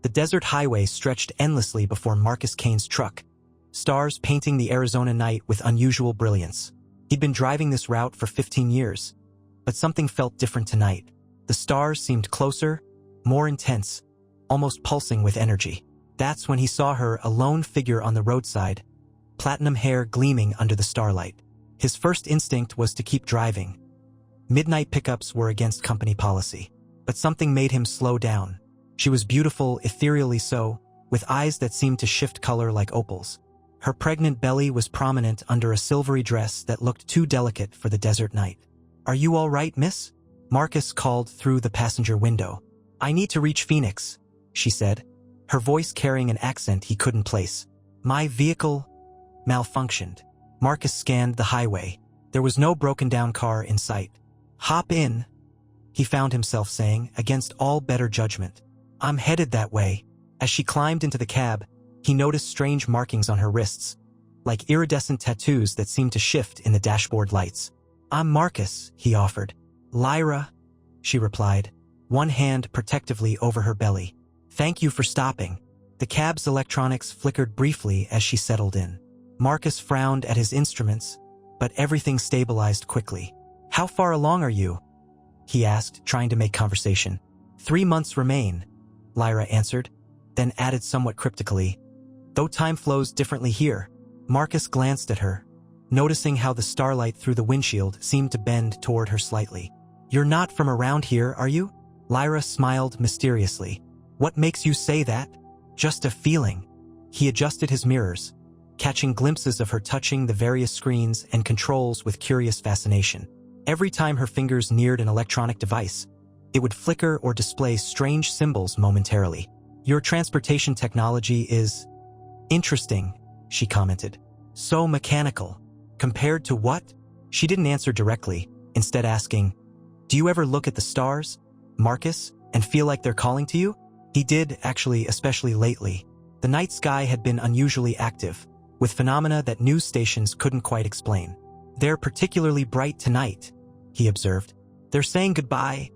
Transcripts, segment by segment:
The desert highway stretched endlessly before Marcus Kane's truck, stars painting the Arizona night with unusual brilliance. He'd been driving this route for 15 years, but something felt different tonight. The stars seemed closer, more intense, almost pulsing with energy. That's when he saw her, a lone figure on the roadside, platinum hair gleaming under the starlight. His first instinct was to keep driving. Midnight pickups were against company policy, but something made him slow down. She was beautiful, ethereally so, with eyes that seemed to shift color like opals. Her pregnant belly was prominent under a silvery dress that looked too delicate for the desert night. "Are you all right, miss?" Marcus called through the passenger window. "I need to reach Phoenix," she said, her voice carrying an accent he couldn't place. "My vehicle malfunctioned." Marcus scanned the highway. There was no broken-down car in sight. "Hop in," he found himself saying, against all better judgment. "I'm headed that way." As she climbed into the cab, he noticed strange markings on her wrists, like iridescent tattoos that seemed to shift in the dashboard lights. "I'm Marcus," he offered. "Lyra," she replied, one hand protectively over her belly. "Thank you for stopping." The cab's electronics flickered briefly as she settled in. Marcus frowned at his instruments, but everything stabilized quickly. "How far along are you?" he asked, trying to make conversation. 3 months remain," Lyra answered, then added somewhat cryptically, "Though time flows differently here." Marcus glanced at her, noticing how the starlight through the windshield seemed to bend toward her slightly. "You're not from around here, are you?" Lyra smiled mysteriously. "What makes you say that?" "Just a feeling." He adjusted his mirrors, catching glimpses of her touching the various screens and controls with curious fascination. Every time her fingers neared an electronic device, it would flicker or display strange symbols momentarily. "Your transportation technology is interesting," she commented. "So mechanical." "Compared to what?" She didn't answer directly, instead asking, "Do you ever look at the stars, Marcus, and feel like they're calling to you?" He did, actually, especially lately. The night sky had been unusually active, with phenomena that news stations couldn't quite explain. "They're particularly bright tonight," he observed. "They're saying goodbye,"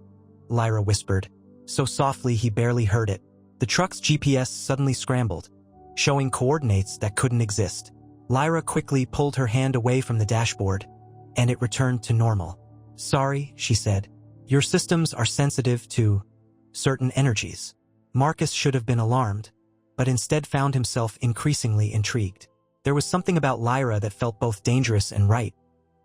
Lyra whispered, so softly he barely heard it. The truck's GPS suddenly scrambled, showing coordinates that couldn't exist. Lyra quickly pulled her hand away from the dashboard, and it returned to normal. "Sorry," she said. "Your systems are sensitive to certain energies." Marcus should have been alarmed, but instead found himself increasingly intrigued. There was something about Lyra that felt both dangerous and right,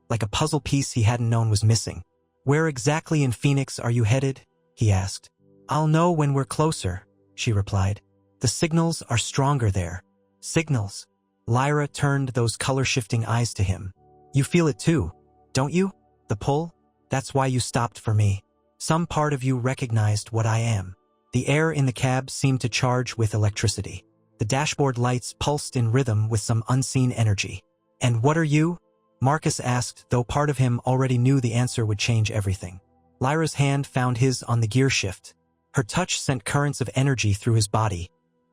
like a puzzle piece he hadn't known was missing. "Where exactly in Phoenix are you headed?" he asked. "I'll know when we're closer," she replied. "The signals are stronger there." "Signals?" Lyra turned those color-shifting eyes to him. "You feel it too, don't you? The pull? That's why you stopped for me. Some part of you recognized what I am." The air in the cab seemed to charge with electricity. The dashboard lights pulsed in rhythm with some unseen energy. "And what are you?" Marcus asked, though part of him already knew the answer would change everything. Lyra's hand found his on the gear shift. Her touch sent currents of energy through his body,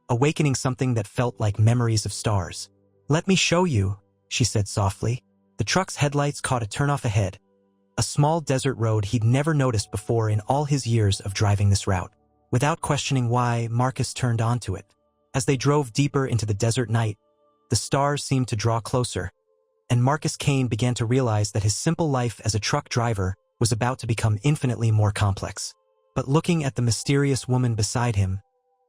awakening something that felt like memories of stars. "Let me show you," she said softly. The truck's headlights caught a turnoff ahead, a small desert road he'd never noticed before in all his years of driving this route. Without questioning why, Marcus turned onto it. As they drove deeper into the desert night, the stars seemed to draw closer, and Marcus Kane began to realize that his simple life as a truck driver was about to become infinitely more complex. But looking at the mysterious woman beside him,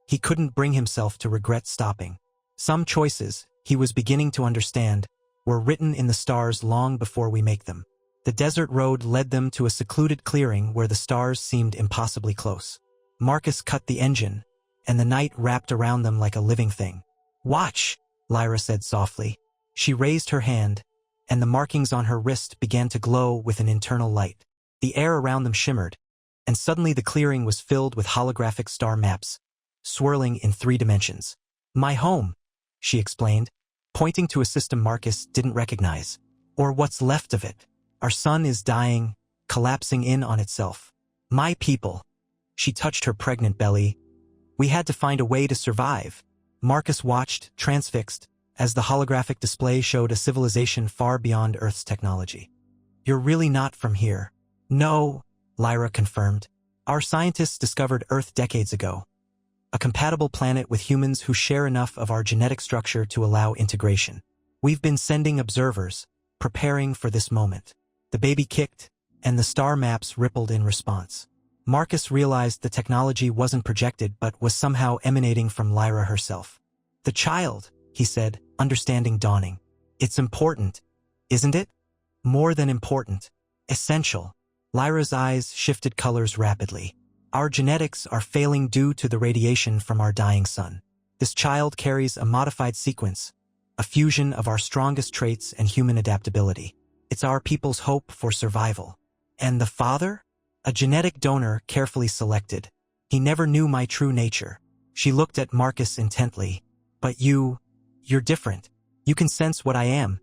he couldn't bring himself to regret stopping. Some choices, he was beginning to understand, were written in the stars long before we make them. The desert road led them to a secluded clearing where the stars seemed impossibly close. Marcus cut the engine, and the night wrapped around them like a living thing. "Watch," Lyra said softly. She raised her hand, and the markings on her wrist began to glow with an internal light. The air around them shimmered, and suddenly the clearing was filled with holographic star maps, swirling in 3 dimensions. "My home," she explained, pointing to a system Marcus didn't recognize. "Or what's left of it. Our sun is dying, collapsing in on itself. My people." She touched her pregnant belly. "We had to find a way to survive." Marcus watched, transfixed, as the holographic display showed a civilization far beyond Earth's technology. "You're really not from here." "No," Lyra confirmed. "Our scientists discovered Earth decades ago. a compatible planet with humans who share enough of our genetic structure to allow integration. We've been sending observers, preparing for this moment. The baby kicked, and the star maps rippled in response. Marcus realized the technology wasn't projected but was somehow emanating from Lyra herself. "The child," he said, understanding dawning. "It's important, isn't it? More than important. Essential." Lyra's eyes shifted colors rapidly. "Our genetics are failing due to the radiation from our dying sun. This child carries a modified sequence, a fusion of our strongest traits and human adaptability. It's our people's hope for survival." "And the father?" "A genetic donor carefully selected. He never knew my true nature." She looked at Marcus intently. "But you're different. You can sense what I am,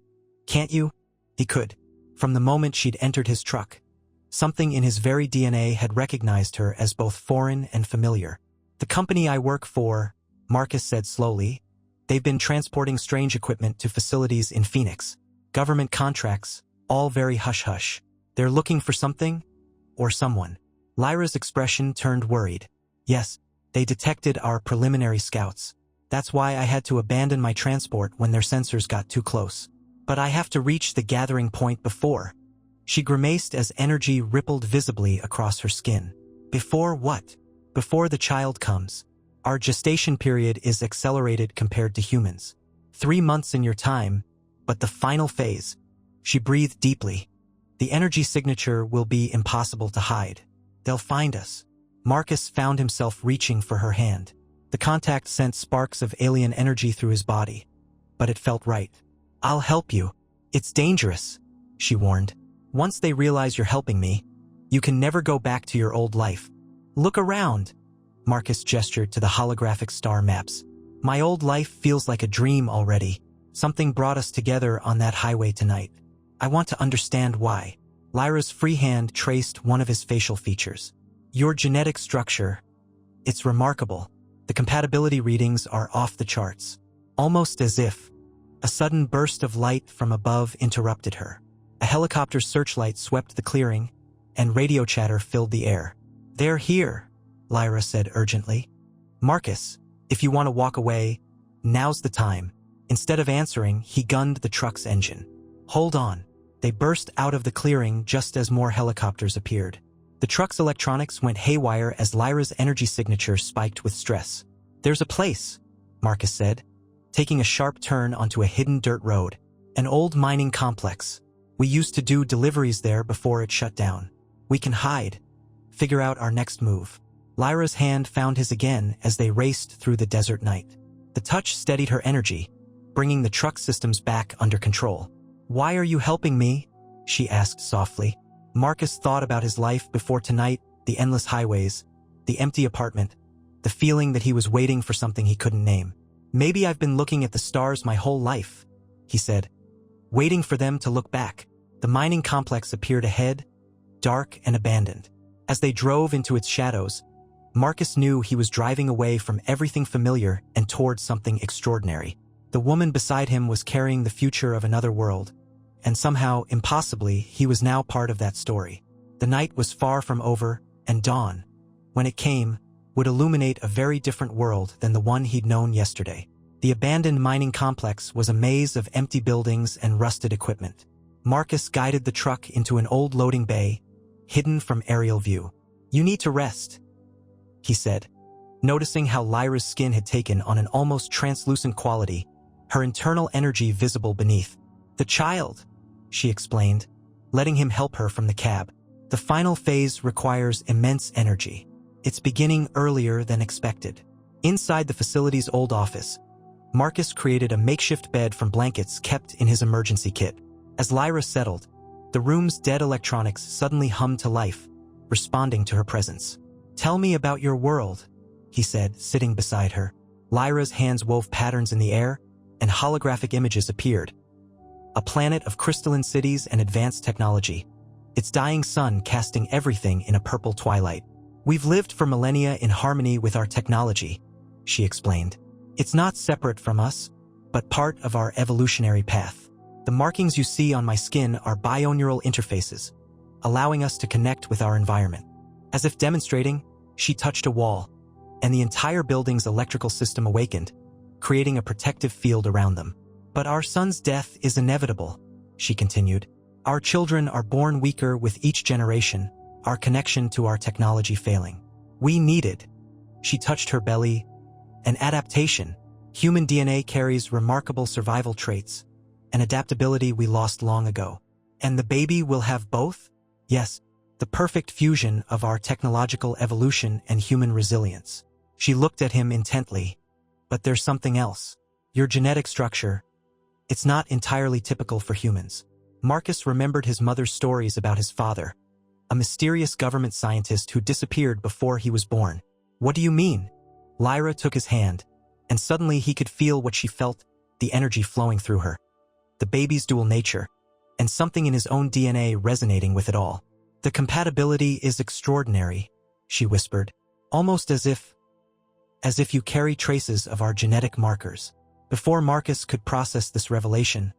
can't you?" He could. From the moment she'd entered his truck, something in his very DNA had recognized her as both foreign and familiar. "The company I work for," Marcus said slowly, "they've been transporting strange equipment to facilities in Phoenix. Government contracts, all very hush-hush. They're looking for something, or someone." Lyra's expression turned worried. "Yes, they detected our preliminary scouts. That's why I had to abandon my transport when their sensors got too close. But I have to reach the gathering point before." She grimaced as energy rippled visibly across her skin. "Before what?" "Before the child comes. Our gestation period is accelerated compared to humans. 3 months in your time, but the final phase." She breathed deeply. "The energy signature will be impossible to hide. They'll find us." Marcus found himself reaching for her hand. The contact sent sparks of alien energy through his body, but it felt right. "I'll help you. It's dangerous," she warned. "Once they realize you're helping me, you can never go back to your old life. Look around." Marcus gestured to the holographic star maps. "My old life feels like a dream already. Something brought us together on that highway tonight. I want to understand why." Lyra's free hand traced one of his facial features. "Your genetic structure. It's remarkable. The compatibility readings are off the charts." Almost as if a sudden burst of light from above interrupted her. A helicopter's searchlight swept the clearing, and radio chatter filled the air. "They're here," Lyra said urgently. "Marcus, if you want to walk away, now's the time." Instead of answering, he gunned the truck's engine. "Hold on." They burst out of the clearing just as more helicopters appeared. The truck's electronics went haywire as Lyra's energy signature spiked with stress. "There's a place," Marcus said, taking a sharp turn onto a hidden dirt road. "An old mining complex. We used to do deliveries there before it shut down. We can hide, figure out our next move." Lyra's hand found his again as they raced through the desert night. The touch steadied her energy, bringing the truck systems back under control. "Why are you helping me?" she asked softly. Marcus thought about his life before tonight, the endless highways, the empty apartment, the feeling that he was waiting for something he couldn't name. "Maybe I've been looking at the stars my whole life," he said, waiting for them to look back. The mining complex appeared ahead, dark and abandoned. As they drove into its shadows, Marcus knew he was driving away from everything familiar and towards something extraordinary. The woman beside him was carrying the future of another world, and somehow, impossibly, he was now part of that story. The night was far from over, and dawn, when it came, would illuminate a very different world than the one he'd known yesterday. The abandoned mining complex was a maze of empty buildings and rusted equipment. Marcus guided the truck into an old loading bay, hidden from aerial view. "You need to rest," he said, noticing how Lyra's skin had taken on an almost translucent quality, her internal energy visible beneath. "The child," she explained, letting him help her from the cab. "The final phase requires immense energy. It's beginning earlier than expected." Inside the facility's old office, Marcus created a makeshift bed from blankets kept in his emergency kit. As Lyra settled, the room's dead electronics suddenly hummed to life, responding to her presence. "Tell me about your world," he said, sitting beside her. Lyra's hands wove patterns in the air, and holographic images appeared. A planet of crystalline cities and advanced technology, its dying sun casting everything in a purple twilight. "We've lived for millennia in harmony with our technology," she explained. "It's not separate from us, but part of our evolutionary path. The markings you see on my skin are bioneural interfaces, allowing us to connect with our environment." As if demonstrating, she touched a wall, and the entire building's electrical system awakened, creating a protective field around them. "But our son's death is inevitable," she continued. "Our children are born weaker with each generation, our connection to our technology failing. We needed," she touched her belly, "an adaptation. Human DNA carries remarkable survival traits, an adaptability we lost long ago. And the baby will have both? Yes, the perfect fusion of our technological evolution and human resilience." She looked at him intently. "But there's something else. Your genetic structure. It's not entirely typical for humans." Marcus remembered his mother's stories about his father, a mysterious government scientist who disappeared before he was born. "What do you mean?" Lyra took his hand, and suddenly he could feel what she felt, the energy flowing through her. The baby's dual nature, and something in his own DNA resonating with it all. "The compatibility is extraordinary," she whispered, "almost as if you carry traces of our genetic markers." Before Marcus could process this revelation,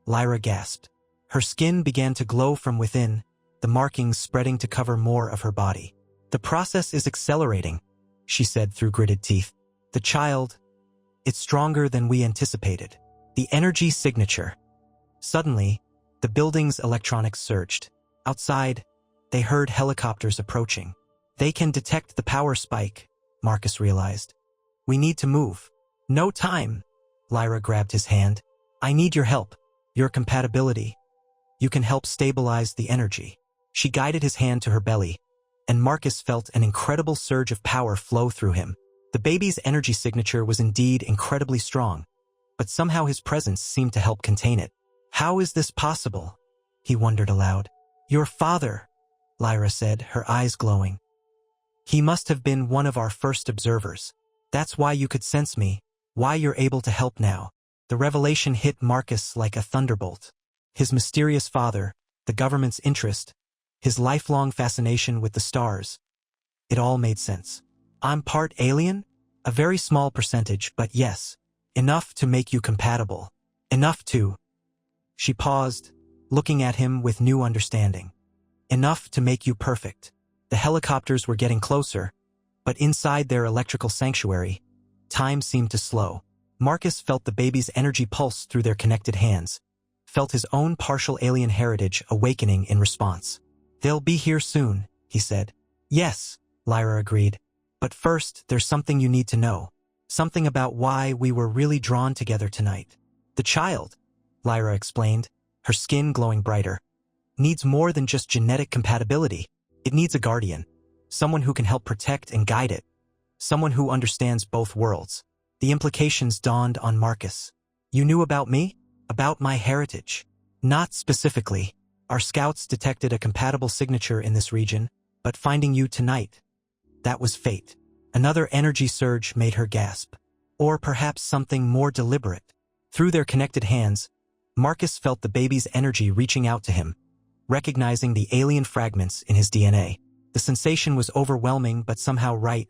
Lyra gasped. Her skin began to glow from within, the markings spreading to cover more of her body. "The process is accelerating," she said through gritted teeth. "The child, it's stronger than we anticipated. The energy signature." Suddenly, the building's electronics surged. Outside, they heard helicopters approaching. "They can detect the power spike," Marcus realized. "We need to move." "No time." Lyra grabbed his hand. "I need your help, your compatibility. You can help stabilize the energy." She guided his hand to her belly, and Marcus felt an incredible surge of power flow through him. The baby's energy signature was indeed incredibly strong, but somehow his presence seemed to help contain it. "How is this possible?" he wondered aloud. "Your father," Lyra said, her eyes glowing. "He must have been one of our first observers. That's why you could sense me, why you're able to help now." The revelation hit Marcus like a thunderbolt. His mysterious father, the government's interest, his lifelong fascination with the stars. It all made sense. "I'm part alien? A very small percentage, but yes, enough to make you compatible. Enough to..." She paused, looking at him with new understanding. "Enough to make you perfect." The helicopters were getting closer, but inside their electrical sanctuary, time seemed to slow. Marcus felt the baby's energy pulse through their connected hands, felt his own partial alien heritage awakening in response. "They'll be here soon," he said. "Yes," Lyra agreed. "But first, there's something you need to know. Something about why we were really drawn together tonight. The child," Lyra explained, her skin glowing brighter, "needs more than just genetic compatibility. It needs a guardian. Someone who can help protect and guide it. Someone who understands both worlds." The implications dawned on Marcus. "You knew about me? About my heritage?" "Not specifically. Our scouts detected a compatible signature in this region, but finding you tonight, that was fate." Another energy surge made her gasp. Or perhaps something more deliberate. Through their connected hands, Marcus felt the baby's energy reaching out to him, recognizing the alien fragments in his DNA. The sensation was overwhelming but somehow right,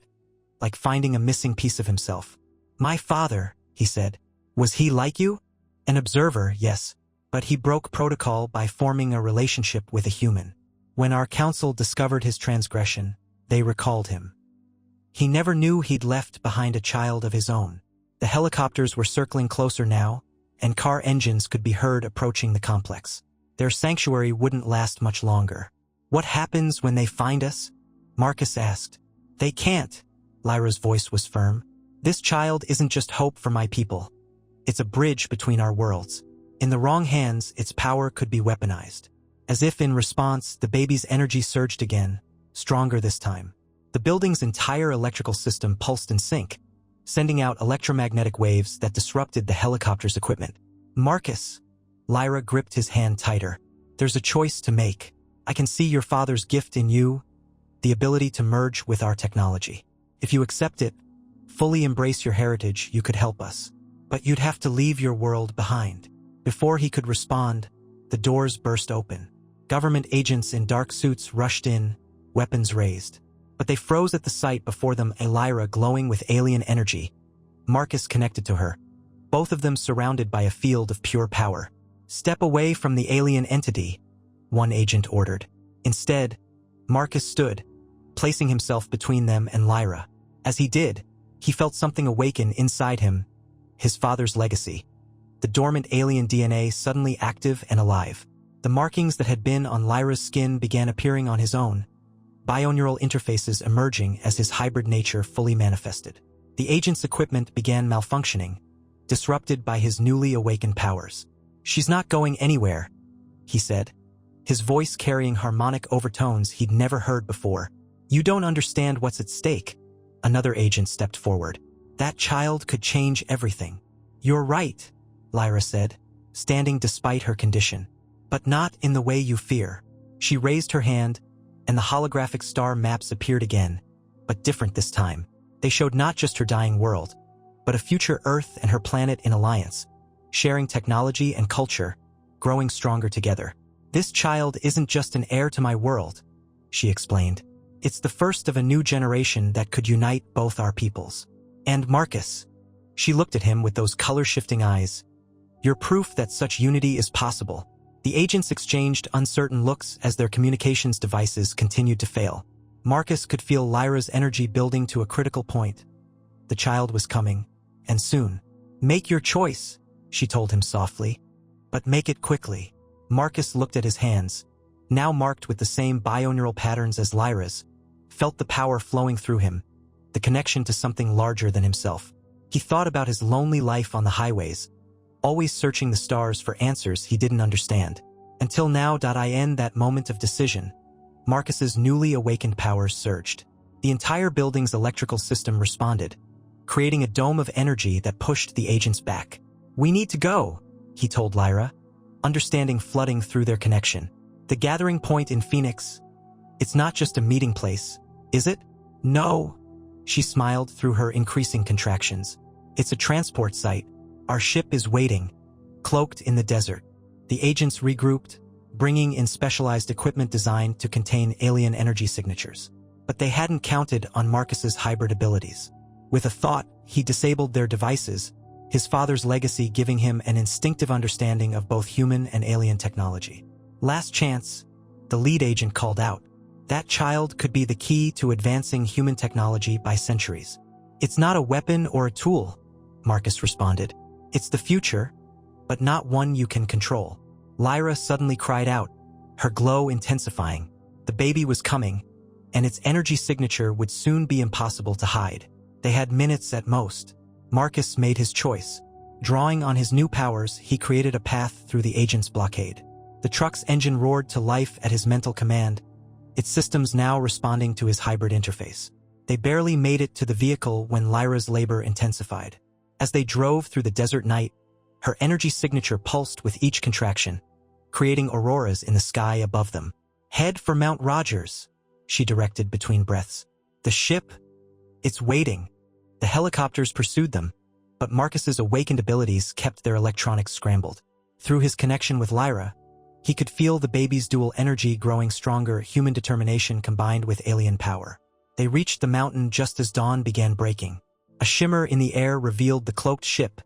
like finding a missing piece of himself. "My father," he said. "Was he like you?" "An observer, yes, but he broke protocol by forming a relationship with a human. When our council discovered his transgression, they recalled him. He never knew he'd left behind a child of his own." The helicopters were circling closer now, and car engines could be heard approaching the complex. Their sanctuary wouldn't last much longer. "What happens when they find us?" Marcus asked. "They can't." Lyra's voice was firm. "This child isn't just hope for my people. It's a bridge between our worlds. In the wrong hands, its power could be weaponized." As if in response, the baby's energy surged again, stronger this time. The building's entire electrical system pulsed in sync, sending out electromagnetic waves that disrupted the helicopter's equipment. "Marcus," Lyra gripped his hand tighter. "There's a choice to make. I can see your father's gift in you, the ability to merge with our technology. If you accept it, fully embrace your heritage, you could help us. But you'd have to leave your world behind." Before he could respond, the doors burst open. Government agents in dark suits rushed in, weapons raised. But they froze at the sight before them, a Lyra glowing with alien energy. Marcus connected to her, both of them surrounded by a field of pure power. "Step away from the alien entity," one agent ordered. Instead, Marcus stood, placing himself between them and Lyra. As he did, he felt something awaken inside him, his father's legacy. The dormant alien DNA suddenly active and alive. The markings that had been on Lyra's skin began appearing on his own, bioneural interfaces emerging as his hybrid nature fully manifested. The agent's equipment began malfunctioning, disrupted by his newly awakened powers. "She's not going anywhere," he said, his voice carrying harmonic overtones he'd never heard before. "You don't understand what's at stake." Another agent stepped forward. "That child could change everything." "You're right," Lyra said, standing despite her condition. "But not in the way you fear." She raised her hand, and the holographic star maps appeared again, but different this time. They showed not just her dying world, but a future Earth and her planet in alliance, sharing technology and culture, growing stronger together. "This child isn't just an heir to my world," she explained. "It's the first of a new generation that could unite both our peoples." "And Marcus," she looked at him with those color-shifting eyes, "you're proof that such unity is possible." The agents exchanged uncertain looks as their communications devices continued to fail. Marcus could feel Lyra's energy building to a critical point. The child was coming, and soon. "Make your choice," she told him softly, "but make it quickly." Marcus looked at his hands, now marked with the same bioneural patterns as Lyra's, felt the power flowing through him, the connection to something larger than himself. He thought about his lonely life on the highways, always searching the stars for answers he didn't understand. Until now. In that moment of decision, Marcus's newly awakened powers surged. The entire building's electrical system responded, creating a dome of energy that pushed the agents back. "We need to go," he told Lyra, understanding flooding through their connection. "The gathering point in Phoenix. It's not just a meeting place, is it?" "No," she smiled through her increasing contractions. "It's a transport site. Our ship is waiting, cloaked in the desert." The agents regrouped, bringing in specialized equipment designed to contain alien energy signatures. But they hadn't counted on Marcus's hybrid abilities. With a thought, he disabled their devices, his father's legacy giving him an instinctive understanding of both human and alien technology. "Last chance," the lead agent called out. "That child could be the key to advancing human technology by centuries." "It's not a weapon or a tool," Marcus responded. "It's the future, but not one you can control." Lyra suddenly cried out, her glow intensifying. The baby was coming, and its energy signature would soon be impossible to hide. They had minutes at most. Marcus made his choice. Drawing on his new powers, he created a path through the agent's blockade. The truck's engine roared to life at his mental command, its systems now responding to his hybrid interface. They barely made it to the vehicle when Lyra's labor intensified. As they drove through the desert night, her energy signature pulsed with each contraction, creating auroras in the sky above them. "Head for Mount Rogers," she directed between breaths. "The ship, it's waiting." The helicopters pursued them, but Marcus's awakened abilities kept their electronics scrambled. Through his connection with Lyra, he could feel the baby's dual energy growing stronger, human determination combined with alien power. They reached the mountain just as dawn began breaking. A shimmer in the air revealed the cloaked ship,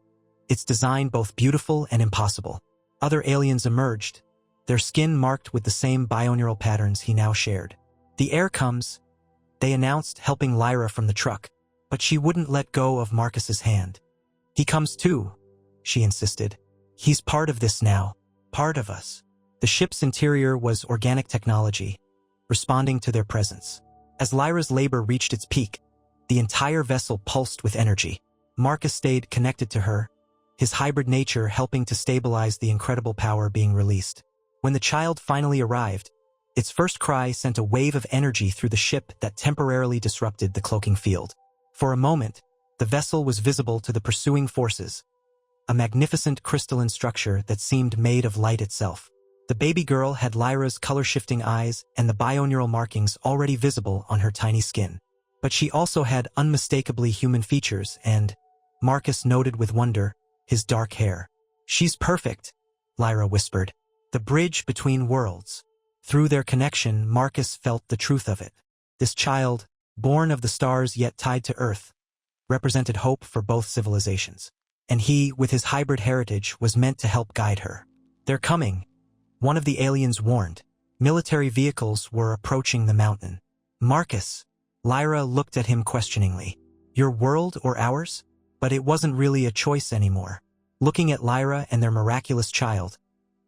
its design both beautiful and impossible. Other aliens emerged, their skin marked with the same bioneural patterns he now shared. "The air comes," they announced, helping Lyra from the truck, but she wouldn't let go of Marcus's hand. "He comes too," she insisted. "He's part of this now, part of us." The ship's interior was organic technology, responding to their presence. As Lyra's labor reached its peak, the entire vessel pulsed with energy. Marcus stayed connected to her, his hybrid nature helping to stabilize the incredible power being released. When the child finally arrived, its first cry sent a wave of energy through the ship that temporarily disrupted the cloaking field. For a moment, the vessel was visible to the pursuing forces, a magnificent crystalline structure that seemed made of light itself. The baby girl had Lyra's color-shifting eyes and the bioneural markings already visible on her tiny skin. But she also had unmistakably human features and, Marcus noted with wonder, his dark hair. "She's perfect," Lyra whispered. "The bridge between worlds." Through their connection, Marcus felt the truth of it. This child, born of the stars yet tied to Earth, represented hope for both civilizations. And he, with his hybrid heritage, was meant to help guide her. "They're coming," one of the aliens warned. Military vehicles were approaching the mountain. "Marcus," Lyra looked at him questioningly. Your world or ours? But it wasn't really a choice anymore. Looking at Lyra and their miraculous child,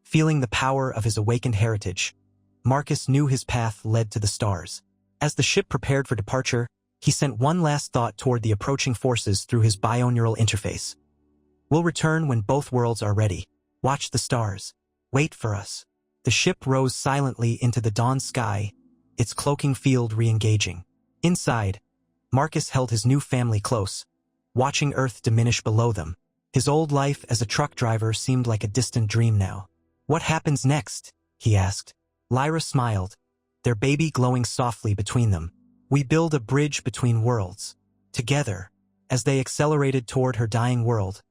feeling the power of his awakened heritage, Marcus knew his path led to the stars. As the ship prepared for departure, he sent one last thought toward the approaching forces through his bioneural interface. We'll return when both worlds are ready. Watch the stars. Wait for us. The ship rose silently into the dawn sky, its cloaking field re-engaging. Inside, Marcus held his new family close, watching Earth diminish below them. His old life as a truck driver seemed like a distant dream now. What happens next? He asked. Lyra smiled, their baby glowing softly between them. We build a bridge between worlds. Together, as they accelerated toward her dying world,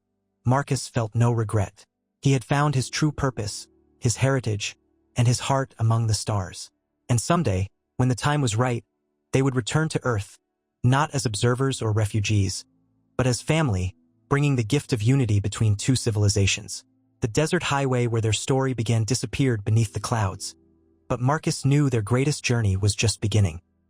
Marcus felt no regret. He had found his true purpose, his heritage, and his heart among the stars. And someday, when the time was right, they would return to Earth, not as observers or refugees, but as family, bringing the gift of unity between two civilizations. The desert highway where their story began disappeared beneath the clouds. But Marcus knew their greatest journey was just beginning.